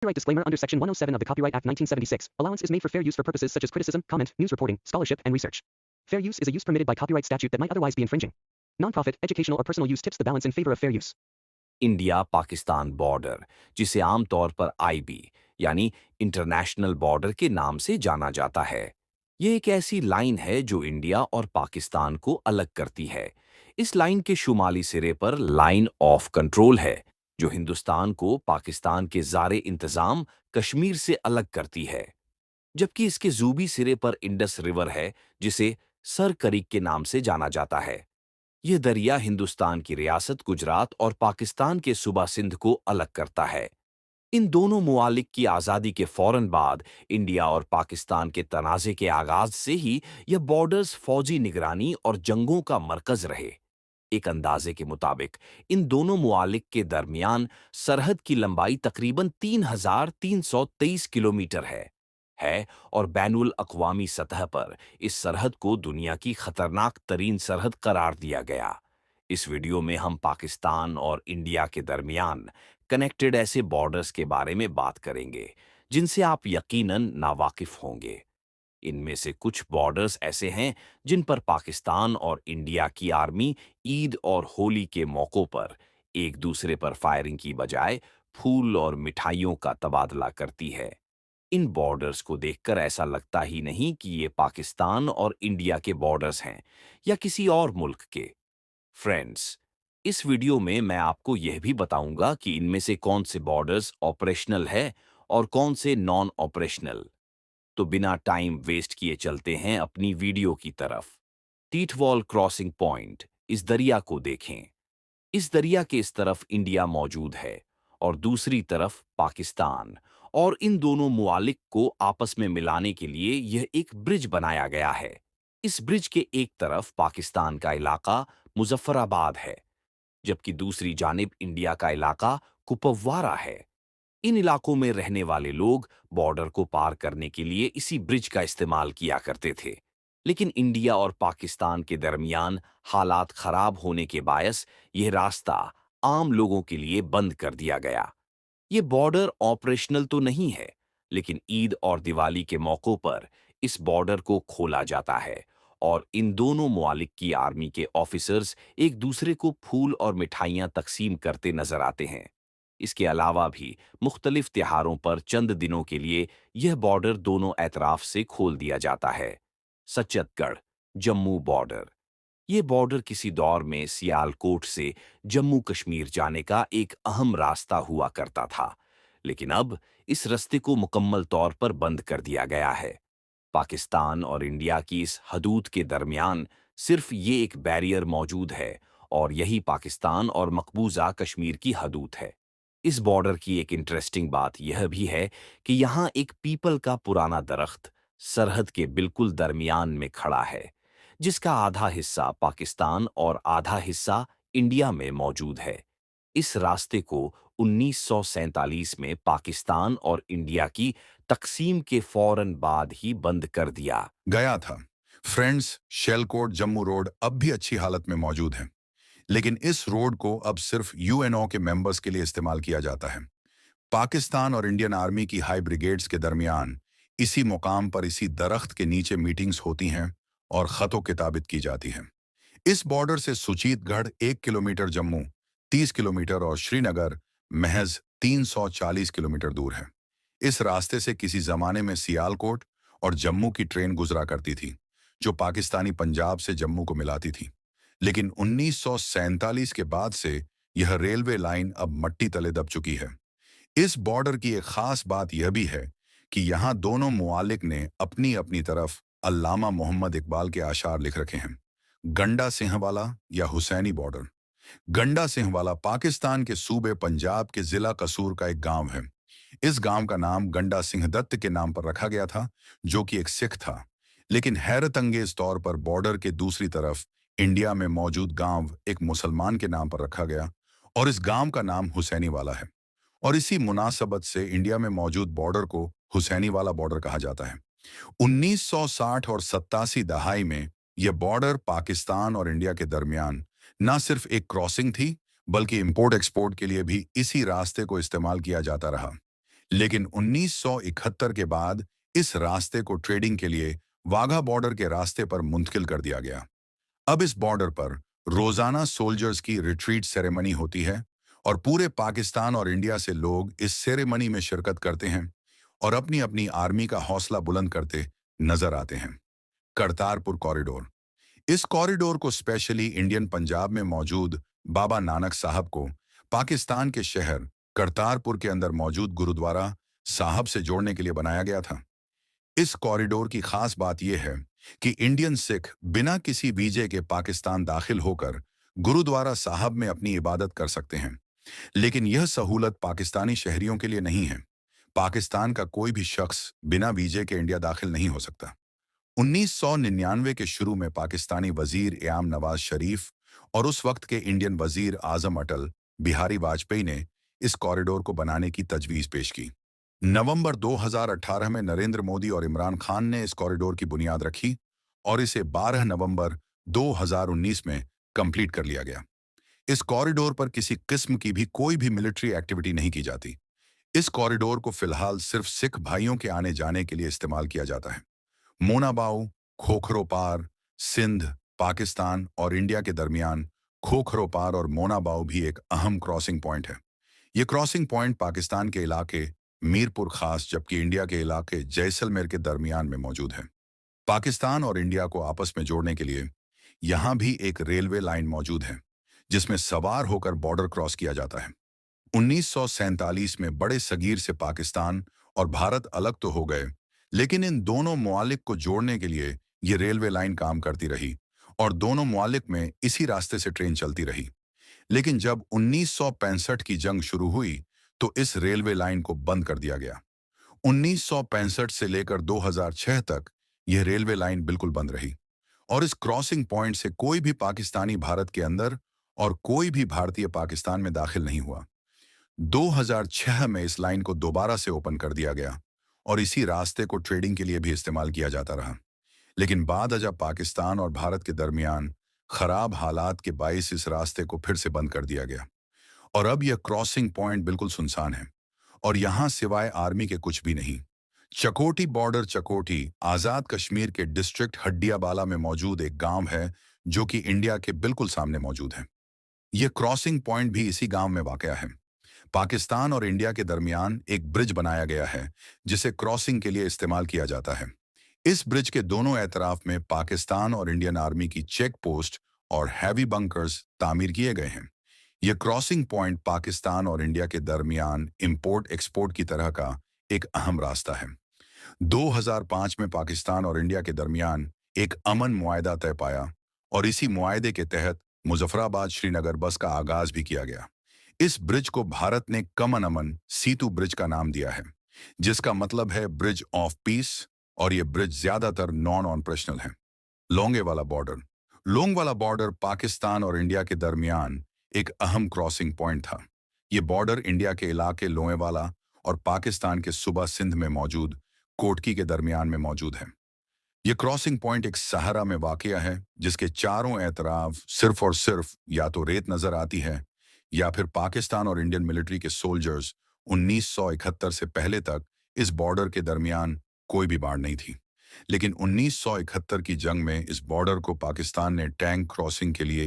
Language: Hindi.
Copyright disclaimer under Section 107 of the Copyright Act 1976. Allowance is made for fair use for purposes such as criticism, comment, news reporting, scholarship, and research. Fair use is a use permitted by copyright statute that might otherwise be infringing. Non-profit, educational or personal use tips the balance in favor of fair use. India Pakistan border, जिसे आमतौर पर आईबी यानी इंटरनेशनल बॉर्डर के नाम से जाना जाता है। ये एक ऐसी लाइन है जो इंडिया और पाकिस्तान को अलग करती है। इस लाइन के शुमाली सिरे पर लाइन ऑफ कंट्रोल है, जो हिंदुस्तान को पाकिस्तान के ज़ारे इंतज़ाम कश्मीर से अलग करती है। जबकि इसके जूबी सिरे पर इंडस रिवर है, जिसे सर करीक के नाम से जाना जाता है। यह दरिया हिंदुस्तान की रियासत गुजरात और पाकिस्तान के सूबा सिंध को अलग करता है। इन दोनों मुमालिक की आज़ादी के फौरन बाद इंडिया और पाकिस्तान के तनाज़े के आगाज से ही यह बॉर्डर्स फौजी निगरानी और जंगों का मरकज रहे। एक अंदाजे के मुताबिक इन दोनों मुमालिक के दरमियान सरहद की लंबाई तकरीबन 3,323 किलोमीटर है और बैनुल अक़वामी सतह पर इस सरहद को दुनिया की खतरनाक तरीन सरहद करार दिया गया। इस वीडियो में हम पाकिस्तान और इंडिया के दरमियान कनेक्टेड ऐसे बॉर्डर्स के बारे में बात करेंगे जिनसे आप यकीनन नावाकिफ होंगे। इनमें से कुछ बॉर्डर्स ऐसे हैं जिन पर पाकिस्तान और इंडिया की आर्मी ईद और होली के मौक़ों पर एक दूसरे पर फायरिंग की बजाय फूल और मिठाइयों का तबादला करती है। इन बॉर्डर्स को देखकर ऐसा लगता ही नहीं कि ये पाकिस्तान और इंडिया के बॉर्डर्स हैं या किसी और मुल्क के। फ्रेंड्स, इस वीडियो में मैं आपको यह भी बताऊंगा कि इनमें से कौन से बॉर्डर्स ऑपरेशनल है और कौन से नॉन ऑपरेशनल। तो बिना टाइम वेस्ट किए चलते हैं अपनी वीडियो की तरफ। टीटवॉल क्रॉसिंग पॉइंट, इस दरिया को देखें। इस दरिया के इस तरफ इंडिया मौजूद है और दूसरी तरफ पाकिस्तान, और इन दोनों मुआलिक को आपस में मिलाने के लिए यह एक ब्रिज बनाया गया है। इस ब्रिज के एक तरफ पाकिस्तान का इलाका मुजफ्फराबाद है, जबकि दूसरी जानिब इंडिया का इलाका कुपवारा है। इन इलाकों में रहने वाले लोग बॉर्डर को पार करने के लिए इसी ब्रिज का इस्तेमाल किया करते थे, लेकिन इंडिया और पाकिस्तान के दरमियान हालात खराब होने के बायस यह रास्ता आम लोगों के लिए बंद कर दिया गया। ये बॉर्डर ऑपरेशनल तो नहीं है, लेकिन ईद और दिवाली के मौक़ों पर इस बॉर्डर को खोला जाता है और इन दोनों मुआलिक की आर्मी के ऑफिसर्स एक दूसरे को फूल और मिठाइयाँ तकसीम करते नजर आते हैं। इसके अलावा भी मुख्तलिफ त्योहारों पर चंद दिनों के लिए यह बॉर्डर दोनों एतराफ से खोल दिया जाता है। सचत्गढ़ जम्मू बॉर्डर, ये बॉर्डर किसी दौर में सियालकोट से जम्मू कश्मीर जाने का एक अहम रास्ता हुआ करता था, लेकिन अब इस रास्ते को मुकम्मल तौर पर बंद कर दिया गया है। पाकिस्तान और इंडिया की इस हदूद के दरमियान सिर्फ ये एक बैरियर मौजूद है और यही पाकिस्तान और मकबूजा कश्मीर की हदूद है। इस बॉर्डर की एक इंटरेस्टिंग बात यह भी है कि यहाँ एक पीपल का पुराना दरख्त सरहद के बिल्कुल दरमियान में खड़ा है, जिसका आधा हिस्सा पाकिस्तान और आधा हिस्सा इंडिया में मौजूद है। इस रास्ते को 1947 में पाकिस्तान और इंडिया की तकसीम के फौरन बाद ही बंद कर दिया गया था। फ्रेंड्स, शेलकोट जम्मू रोड अब भी अच्छी हालत में मौजूद है, लेकिन इस रोड को अब सिर्फ यूएनओ के मेंबर्स के लिए इस्तेमाल किया जाता है। पाकिस्तान और इंडियन आर्मी की हाई ब्रिगेड्स के दरमियान इसी मुकाम पर इसी दरख्त के नीचे मीटिंग्स होती हैं और खतो किताबित की जाती हैं। इस बॉर्डर से सुचीतगढ़ 1 किलोमीटर, जम्मू 30 किलोमीटर और श्रीनगर महज 340 किलोमीटर दूर है। इस रास्ते से किसी जमाने में सियालकोट और जम्मू की ट्रेन गुजरा करती थी, जो पाकिस्तानी पंजाब से जम्मू को मिलाती थी। लेकिन 1947 के बाद से यह रेलवे लाइन अब मट्टी तले दब चुकी है। इस बॉर्डर की एक खास बात यह भी है कि यहाँ दोनों मुआलिक ने अपनी अपनी तरफ अल्लामा मोहम्मद इकबाल के आशार लिख रखे हैं। गंडा सिंह वाला या हुसैनी बॉर्डर। गंडा सिंह वाला पाकिस्तान के सूबे पंजाब के जिला कसूर का एक गांव है। इस गांव का नाम गंडा सिंह दत्त के नाम पर रखा गया था, जो कि एक सिख था। लेकिन हैरत अंगेज तौर पर बॉर्डर के दूसरी तरफ इंडिया में मौजूद गांव एक मुसलमान के नाम पर रखा गया और इस गांव का नाम हुसैनी वाला है। और इसी मुनासबत से इंडिया में मौजूद बॉर्डर को हुसैनी वाला बॉर्डर कहा जाता है। 1960 और 87 दहाई में यह बॉर्डर पाकिस्तान और इंडिया के दरमियान न सिर्फ एक क्रॉसिंग थी, बल्कि इंपोर्ट एक्सपोर्ट के लिए भी इसी रास्ते को इस्तेमाल किया जाता रहा। लेकिन 1971 के बाद इस रास्ते को ट्रेडिंग के लिए वाघा बॉर्डर के रास्ते पर मुंतकिल कर दिया गया। अब इस बॉर्डर पर रोजाना सोल्जर्स की रिट्रीट सेरेमनी होती है और पूरे पाकिस्तान और इंडिया से लोग इस सेरेमनी में शिरकत करते हैं और अपनी अपनी आर्मी का हौसला बुलंद करते नजर आते हैं। करतारपुर कॉरिडोर। इस कॉरिडोर को स्पेशली इंडियन पंजाब में मौजूद बाबा नानक साहब को पाकिस्तान के शहर करतारपुर के अंदर मौजूद गुरुद्वारा साहब से जोड़ने के लिए बनाया गया था। इस कॉरिडोर की खास बात यह है कि इंडियन सिख बिना किसी वीजे के पाकिस्तान दाखिल होकर गुरुद्वारा साहब में अपनी इबादत कर सकते हैं। लेकिन यह सहूलत पाकिस्तानी शहरियों के लिए नहीं है। पाकिस्तान का कोई भी शख्स बिना वीजे के इंडिया दाखिल नहीं हो सकता। 1999 के शुरू में पाकिस्तानी वजीर एआम नवाज शरीफ और उस वक्त के इंडियन वजीर आजम अटल बिहारी वाजपेयी ने इस कॉरिडोर को बनाने की तजवीज पेश की। नवंबर 2018 में नरेंद्र मोदी और इमरान खान ने इस कॉरिडोर की बुनियाद रखी और इसे 12 नवंबर 2019 में कंप्लीट कर लिया गया। इस कॉरिडोर पर किसी किस्म की भी कोई भी मिलिट्री एक्टिविटी नहीं की जाती। इस कॉरिडोर को फिलहाल सिर्फ सिख भाइयों के आने जाने के लिए इस्तेमाल किया जाता है। मोनाबाऊ, खोखरो पार, सिंध, पाकिस्तान और इंडिया के दरमियान खोखरो पार और मोनाबाऊ भी एक अहम क्रॉसिंग पॉइंट है। ये क्रॉसिंग पॉइंट पाकिस्तान के इलाके मीरपुर खास जबकि इंडिया के इलाके जैसलमेर के दरमियान में मौजूद है। पाकिस्तान और इंडिया को आपस में जोड़ने के लिए यहाँ भी एक रेलवे लाइन मौजूद है जिसमें सवार होकर बॉर्डर क्रॉस किया जाता है। 1947 में बड़े सगीर से पाकिस्तान और भारत अलग तो हो गए, लेकिन इन दोनों मुआलिक को जोड़ने के लिए ये रेलवे लाइन काम करती रही और दोनों मुआलिक में इसी रास्ते से ट्रेन चलती रही। लेकिन जब 1965 की जंग शुरू हुई तो इस रेलवे लाइन को बंद कर दिया गया। 1965 से लेकर 2006 तक यह रेलवे लाइन बिल्कुल बंद रही और इस क्रॉसिंग पॉइंट से कोई भी पाकिस्तानी भारत के अंदर और कोई भी भारतीय पाकिस्तान में दाखिल नहीं हुआ। 2006 में इस लाइन को दोबारा से ओपन कर दिया गया और इसी रास्ते को ट्रेडिंग के लिए भी इस्तेमाल किया जाता रहा। लेकिन बाद अजब पाकिस्तान और भारत के दरमियान खराब हालात के बाइस इस रास्ते को फिर से बंद कर दिया गया और अब यह क्रॉसिंग पॉइंट बिल्कुल सुनसान है और यहां सिवाय आर्मी के कुछ भी नहीं। चकोटी बॉर्डर। चकोटी आजाद कश्मीर के डिस्ट्रिक्ट हड्डियाबाला में मौजूद एक गांव है जो कि इंडिया के बिल्कुल सामने मौजूद है। यह क्रॉसिंग पॉइंट भी इसी गांव में वाक़या है। पाकिस्तान और इंडिया के दरमियान एक ब्रिज बनाया गया है जिसे क्रॉसिंग के लिए इस्तेमाल किया जाता है। इस ब्रिज के दोनों एतराफ में पाकिस्तान और इंडियन आर्मी की चेक पोस्ट और हैवी बंकर्स तामीर किए गए हैं। यह क्रॉसिंग पॉइंट पाकिस्तान और इंडिया के दरमियान इंपोर्ट एक्सपोर्ट की तरह का एक अहम रास्ता है। 2005 में पाकिस्तान और इंडिया के दरमियान एक अमन मुआहदा तय पाया और इसी मुआहदे के तहत मुजफ्फराबाद श्रीनगर बस का आगाज भी किया गया। इस ब्रिज को भारत ने कमन अमन सीतू ब्रिज का नाम दिया है जिसका मतलब है ब्रिज ऑफ पीस और यह ब्रिज ज्यादातर नॉन ऑपरेशनल है। लोंगे वाला बॉर्डर। लोंग वाला बॉर्डर पाकिस्तान और इंडिया के दरमियान एक अहम क्रॉसिंग पॉइंट था। यह बॉर्डर इंडिया के इलाके लोएवाला और पाकिस्तान के सूबा सिंध में मौजूद कोटकी के दरमियान में मौजूद है। यह क्रॉसिंग पॉइंट एक सहरा में वाक़या है जिसके चारों एतराफ सिर्फ और सिर्फ या तो रेत नजर आती है या फिर पाकिस्तान और इंडियन मिलिट्री के सोल्जर्स 1971 से पहले तक इस बॉर्डर के दरमियान कोई भी बाड़ नहीं थी। लेकिन 1971 की जंग में इस बॉर्डर को पाकिस्तान ने टैंक क्रॉसिंग के लिए